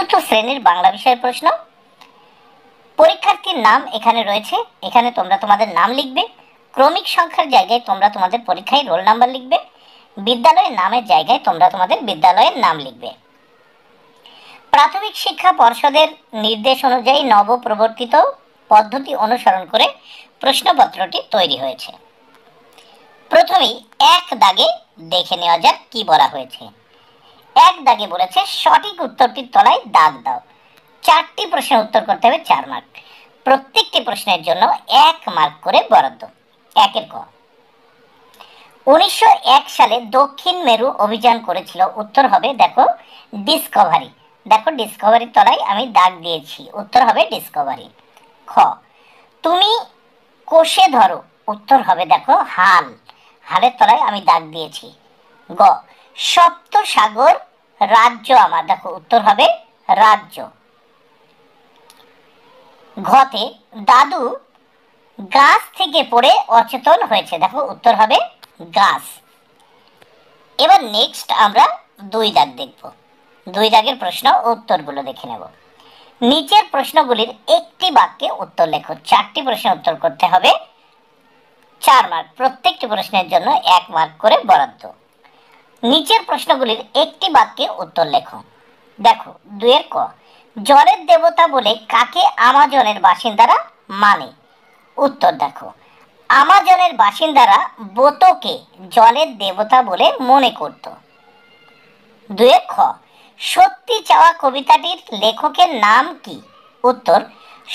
চতুর্থ শ্রেণীর বাংলা বিষয়ের প্রশ্ন। পরীক্ষার্থীর নাম এখানে রয়েছে, এখানে তোমরা তোমাদের নাম লিখবে। ক্রমিক সংখ্যার জায়গায় তোমরা তোমাদের পরীক্ষায় রোল নাম্বার লিখবে। বিদ্যালয়ের নামের জায়গায় তোমরা তোমাদের বিদ্যালয়ের নাম লিখবে। প্রাথমিক শিক্ষা পর্ষদের নির্দেশ অনুযায়ী নবপ্রবর্তিত পদ্ধতি অনুসরণ করে প্রশ্নপত্রটি তৈরি হয়েছে। প্রথমেই এক দাগে দেখে নেওয়া যাক কি বলা হয়েছে। এক দাগে বলেছে সঠিক উত্তরটির তলায় দাগ দাও। 4টি প্রশ্নের উত্তর করতে হবে 4 মার্ক। প্রত্যেকটি প্রশ্নের জন্য 1 মার্ক করে বরাদ্দ। 1 ক, 1901 সালে দক্ষিণ মেরু অভিযান করেছিল। উত্তর হবে দেখো ডিসকভারি। দেখো ডিসকভারির তলায় আমি দাগ দিয়েছি, উত্তর হবে ডিসকভারি। খ, তুমি কোষে ধরো। উত্তর হবে দেখো হাল। হালের তলায় আমি দাগ দিয়েছি। গ, সপ্ত সাগর রাজ্য আমার। দেখো উত্তর হবে রাজ্য। ঘতে দাদু গাছ থেকে পড়ে অচেতন হয়েছে। দেখো উত্তর হবে গাছ। এবার নেক্সট আমরা 2 দাগ দেখব। 2 দাগের প্রশ্ন ও উত্তরগুলো দেখে নেব। নিচের প্রশ্নগুলির একটি বাক্যে উত্তর লেখো। 4টি প্রশ্নের উত্তর করতে হবে 4 মার্ক। প্রত্যেকটি প্রশ্নের জন্য 1 মার্ক করে বরাদ্দ। নিচের প্রশ্নগুলির একটি বাক্যে উত্তর লেখো। দেখো 2 ক, জলের দেবতা বলে কাকে আমাজনের বাসিন্দারা মানে? উত্তর দেখো আমাজনের বাসিন্দারা বোতকে জলের দেবতা বলে মনে করত। 2 খ, সত্যি চাওয়া কবিতাটির লেখকের নাম কি? উত্তর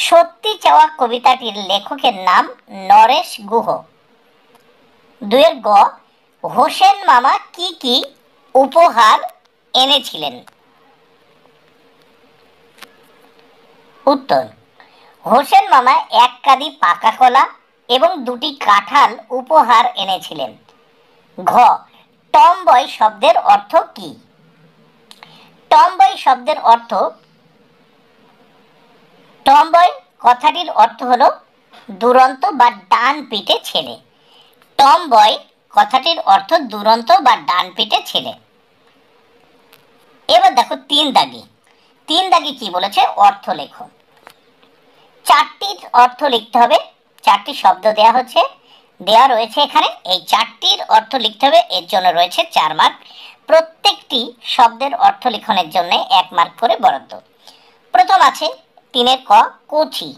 সত্যি চাওয়া কবিতাটির লেখকের নাম নরেশ গুহ। 2 গ, হোসেন মামা কি কি উপহার এনেছিলেন? উত্তর হোসেন মামা 1 কাঁদি পাকা কলা এবং 2টি কাঁঠাল উপহার এনেছিলেন। ঘ, টমবয় শব্দের অর্থ কি? টমবয় শব্দের অর্থ, টমবয় কথাটির অর্থ হলো দুরন্ত বা ডান পিঠে ছেলে। টমবয় কথাটির অর্থ দুরন্ত বা ডান পিঠে ছেলে। এবার দেখো 3 দাগে। 3 দাগে কি বলেছে? অর্থ লেখো। 4টির অর্থ লিখতে হবে। 4টি শব্দ দেয়া রয়েছে এখানে। এই 4টির অর্থ লিখতে হবে, এর জন্য রয়েছে 4 মার্ক। প্রত্যেকটি শব্দের অর্থ লিখনের জন্য 1 মার্ক করে বরাদ্দ। প্রথম আছে 3 ক, কচি।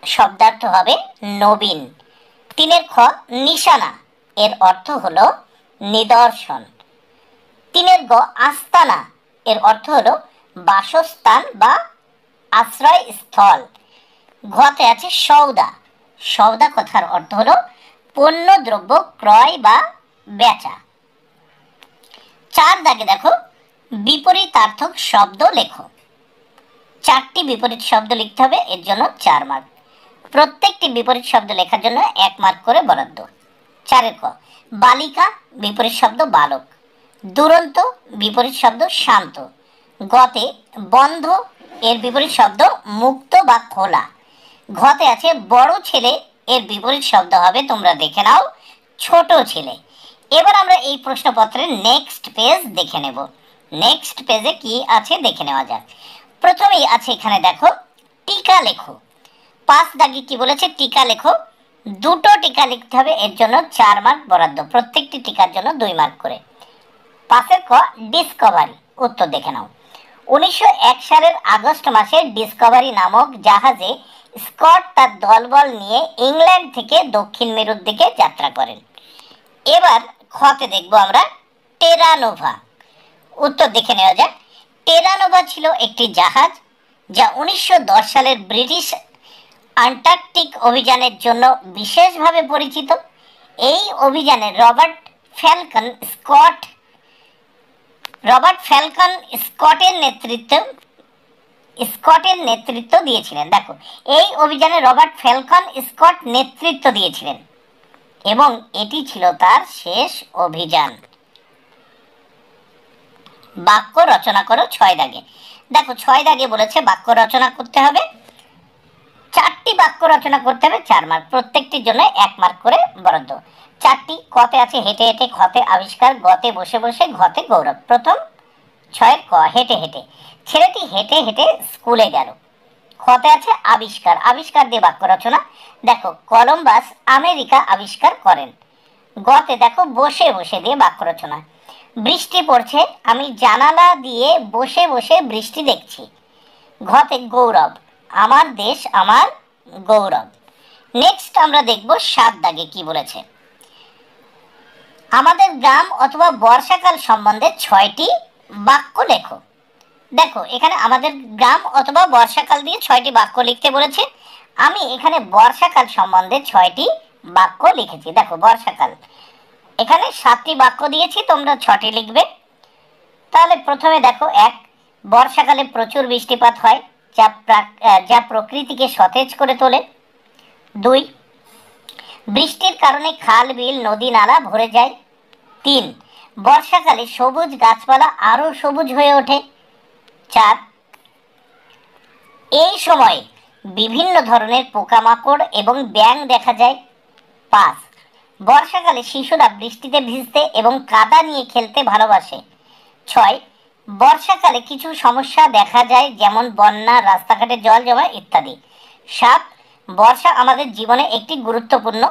শব্দার্থ হবে নবীন। 3 খ, নিশানা। এর অর্থ হলো নিদর্শন। 3 গ, আস্তানা। এর অর্থ হলো বাসস্থান বা আশ্রয়স্থল। ঘতে আছে সওদা। সওদা কথার অর্থ হলো পণ্য দ্রব্য ক্রয় বা বেচা। 4 দাগে দেখো বিপরীতার্থক শব্দ লেখো। 4টি বিপরীত শব্দ লিখতে হবে, এর জন্য 4 মার্ক। প্রত্যেকটি বিপরীত শব্দ লেখার জন্য 1 মার্ক করে বরাদ্দ। 4 ক, বালিকা বিপরীত শব্দ বালক। দুরন্ত বিপরীত শব্দ শান্ত। গতে বন্ধ এর বিপরীত শব্দ মুক্ত বা খোলা। ঘতে আছে বড় ছেলে, এর বিপরীত শব্দ হবে, তোমরা দেখে নাও, ছোট ছেলে। এবার আমরা এই প্রশ্নপত্রের নেক্সট পেজ দেখে নেব। নেক্সট পেজে কি আছে দেখে নেওয়া যাক। প্রথমেই আছে এখানে দেখো টিকা লেখো। 5 দাগে কি বলেছে? টিকা লেখো। 2টো টিকা লিখতে হবে, এর জন্য 4 মার্ক বরাদ্দ। প্রত্যেকটি টিকার জন্য 2 মার্ক করে। 5 ক, ডিসকভারি। উত্তর দেখে নাও। 1901 সালের আগস্ট মাসে ডিসকভারি নামক জাহাজে স্কট তার দলবল নিয়ে ইংল্যান্ড থেকে দক্ষিণ মেরুর দিকে যাত্রা করেন। এবার খতে দেখব আমরা টেরানোভা। উত্তর দেখে নেওয়া যাক। টেরানোভা ছিল একটি জাহাজ যা 1910 সালের ব্রিটিশ আন্টার্কটিক অভিযানের জন্য বিশেষভাবে পরিচিত। এই অভিযানে রবার্ট ফ্যালকন স্কটের নেতৃত্ব দিয়েছিলেন। দেখো এই অভিযানে রবার্ট ফ্যালকন স্কট নেতৃত্ব দিয়েছিলেন এবং এটি ছিল তার শেষ অভিযান। বাক্য রচনা করো 6 দাগে। দেখো 6 দাগে বলেছে বাক্য রচনা করতে হবে। 4টি বাক্য রচনা করতে হবে, 4 মার্ক। প্রত্যেকটির জন্য 1 মার্ক করে বরাদ্দ। 4টি কতে আছে হেঁটে হেঁটে, খতে আবিষ্কার, গতে বসে বসে, ঘতে গৌরব। প্রথম 6 ক, হেঁটে হেঁটে। ছেলেটি হেঁটে হেঁটে স্কুলে গেল। খতে আছে আবিষ্কার, আবিষ্কার দিয়ে বাক্য রচনা। দেখো, কলম্বাস আমেরিকা আবিষ্কার করেন। গতে দেখো বসে বসে দিয়ে বাক্য রচনা। বৃষ্টি পড়ছে, আমি জানালা দিয়ে বসে বসে বৃষ্টি দেখছি। ঘতে গৌরব, আমার দেশ আমার গৌরব। নেক্সট আমরা দেখব 7 দাগে কি বলেছে। আমাদের গ্রাম অথবা বর্ষাকাল সম্বন্ধে 6টি বাক্য লেখো। দেখো, এখানে আমাদের গ্রাম অথবা বর্ষাকাল দিয়ে 6টি বাক্য লিখতে বলেছে। আমি এখানে বর্ষাকাল সম্বন্ধে 6টি বাক্য লিখেছি। দেখো, বর্ষাকাল এখানে 7টি বাক্য দিয়েছি, তোমরা 6টি লিখবে। তাহলে প্রথমে দেখো, 1, বর্ষাকালে প্রচুর বৃষ্টিপাত হয় যা প্রকৃতিকে সতেজ করে তোলে। 2, বৃষ্টির কারণে খাল বিল নদী নালা ভরে যায়। 3, বর্ষাকালে সবুজ গাছপালা আরো সবুজ হয়ে ওঠে। 4, এই সময় বিভিন্ন ধরনের পোকামাকড় এবং ব্যাঙ দেখা যায়। 5, বর্ষাকালে শিশুরা বৃষ্টিতে ভিজতে এবং কাদা নিয়ে খেলতে ভালোবাসে। 6, বর্ষাকালে কিছু সমস্যা দেখা যায়, যেমন বন্যা, রাস্তাঘাটে জল জমা ইত্যাদি। 7, বর্ষা আমাদের জীবনে একটি গুরুত্বপূর্ণ